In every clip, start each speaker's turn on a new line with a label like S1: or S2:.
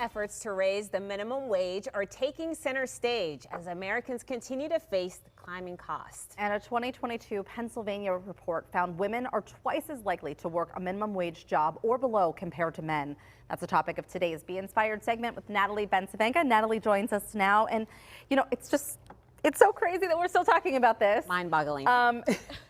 S1: Efforts to raise the minimum wage are taking center stage as Americans continue to face the climbing cost.
S2: And a 2022 Pennsylvania report found women are twice as likely to work a minimum wage job or below compared to men. That's the topic of today's Be Inspired segment with Natalie Bencivenga. Natalie joins us now, and you know, it's so crazy that we're still talking about this.
S1: Mind-boggling.
S2: And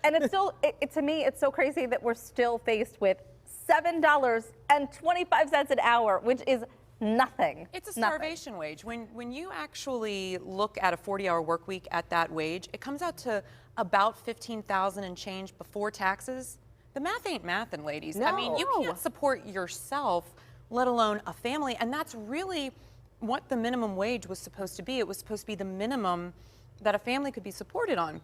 S2: it's still, to me, it's so crazy that we're still faced with $7.25 an hour, which is nothing.
S3: It's a starvation wage. When you actually look at a 40-hour work week at that wage, it comes out to about $15,000 and change before taxes. The math ain't mathin', ladies.
S1: No.
S3: I mean, you can't support yourself, let alone a family, and that's really what the minimum wage was supposed to be. It was supposed to be the minimum that a family could be supported on.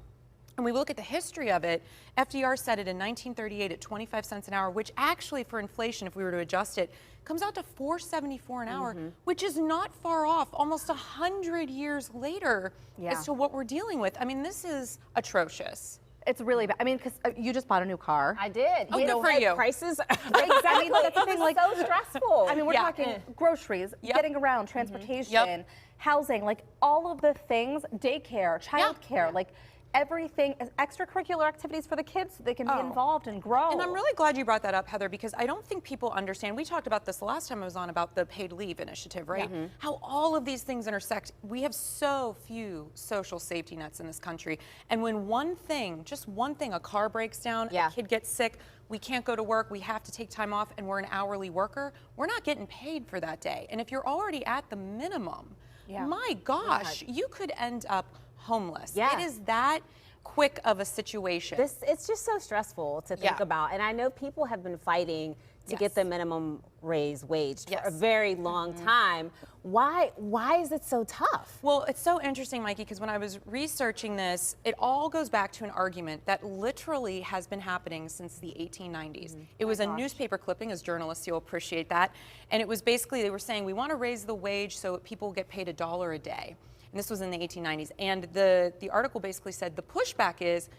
S3: And we look at the history of it. FDR said it in 1938 at 25 cents an hour, which actually for inflation, if we were to adjust it, comes out to $4.74 an hour, which is not far off, almost 100 years later as to what we're dealing with. I mean, this is atrocious.
S2: It's really bad. I mean, because you just bought a new car.
S1: I did.
S3: Oh, good for you.
S1: Prices.
S2: Exactly. I mean, that's the thing, like,
S1: so stressful.
S2: I mean, we're talking groceries, getting around, transportation, housing, like all of the things, daycare, childcare, like everything, extracurricular activities for the kids so they can be involved and grow.
S3: And I'm really glad you brought that up, Heather, because I don't think people understand. We talked about this the last time I was on about the paid leave initiative, right? How all of these things intersect. We have so few social safety nets in this country. And when one thing, just one thing, a car breaks down, a kid gets sick, we can't go to work, we have to take time off, and we're an hourly worker, we're not getting paid for that day. And if you're already at the minimum, my gosh, you could end up homeless. It is that quick of a situation.
S1: It's just so stressful to think about. And I know people have been fighting to get the minimum wage for a very long time. Why is it so tough?
S3: Well, it's so interesting, Mikey, because when I was researching this, it all goes back to an argument that literally has been happening since the 1890s. It was a newspaper clipping, as journalists, you'll appreciate that. And it was basically, they were saying, we want to raise the wage so people get paid $1 a day. And this was in the 1890s. And the article basically said the pushback is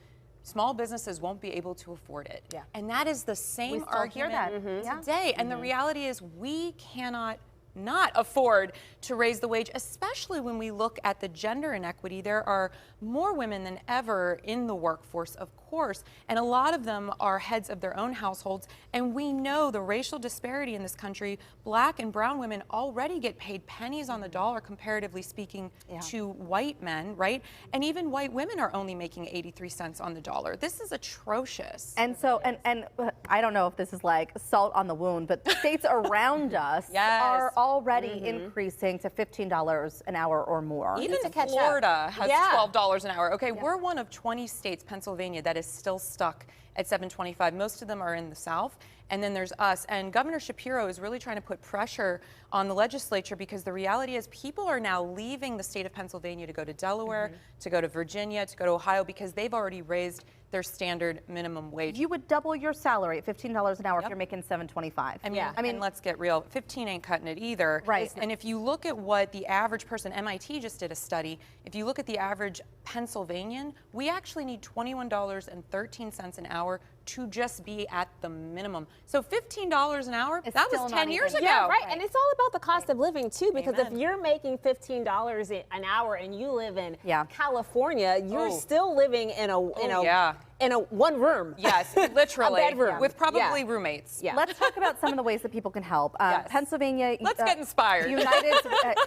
S3: small businesses won't be able to afford it. And that is the same argument today. And the reality is we cannot not afford to raise the wage, especially when we look at the gender inequity. There are more women than ever in the workforce, of course, and a lot of them are heads of their own households. And we know the racial disparity in this country. Black and brown women already get paid pennies on the dollar, comparatively speaking, to white men, right? And even white women are only making 83 cents on the dollar. This is atrocious.
S2: And so, and I don't know if this is like salt on the wound, but states around us are already increasing to $15 an hour or more.
S3: Even Florida has $12 an hour. Okay, we're one of 20 states, Pennsylvania, that is still stuck at $7.25. Most of them are in the South. And then there's us. And Governor Shapiro is really trying to put pressure on the legislature because the reality is people are now leaving the state of Pennsylvania to go to Delaware, to go to Virginia, to go to Ohio because they've already raised their standard minimum wage.
S2: You would double your salary at $15 an hour if you're making $7.25.
S3: I mean, let's get real. 15 ain't cutting it either.
S2: Right.
S3: And if you look at what the average person, MIT just did a study, if you look at the average Pennsylvanian, we actually need $21.13 an hour to just be at the minimum. So $15 an hour, that was 10 years ago.
S1: Yeah, right. And it's all about the cost of living too, because if you're making $15 an hour and you live in California, you're still living in a one room.
S3: Yes, literally.
S1: A bedroom.
S3: With probably roommates.
S2: Let's talk about some of the ways that people can help. Pennsylvania.
S3: Let's get inspired.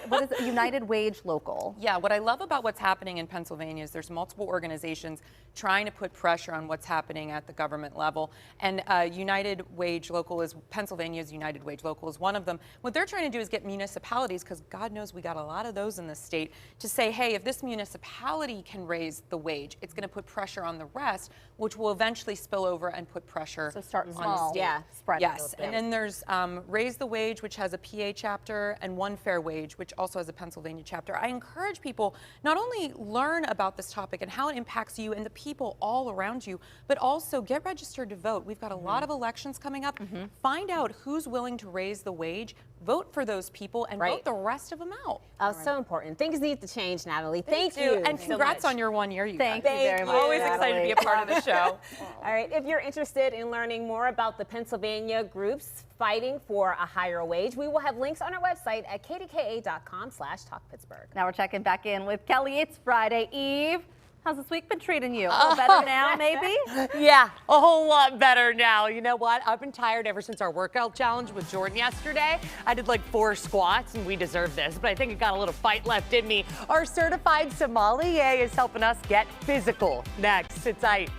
S2: What is it? United Wage Local.
S3: Yeah, what I love about what's happening in Pennsylvania is there's multiple organizations trying to put pressure on what's happening at the government level. And United Wage Local is, Pennsylvania's United Wage Local is one of them. What they're trying to do is get municipalities, because God knows we got a lot of those in this state, to say, hey, if this municipality can raise the wage, it's going to put pressure on the rest, which will eventually spill over and put pressure on the state.
S2: Spread
S3: Yes, and then there's Raise the Wage, which has a PA chapter, and One Fair Wage, which also has a Pennsylvania chapter. I encourage people not only learn about this topic and how it impacts you and the people all around you, but also get registered to vote. We've got a lot of elections coming up. Find out who's willing to raise the wage, vote for those people, and vote the rest of them out.
S1: So important. Things need to change, Natalie. Thank you.
S3: And congrats on your 1 year, you guys.
S2: Thank you very much.
S3: Always excited to be a part of this. the show.
S1: All right, if you're interested in learning more about the Pennsylvania groups fighting for a higher wage, we will have links on our website at kdka.com/talkpittsburgh.
S2: Now we're checking back in with Kelly. It's Friday Eve. How's this week been treating you? A little better now, maybe?
S4: Yeah, a whole lot better now. You know what? I've been tired ever since our workout challenge with Jordan yesterday. I did like 4 squats, and we deserve this, but I think it got a little fight left in me. Our certified sommelier is helping us get physical. Next, sit tight.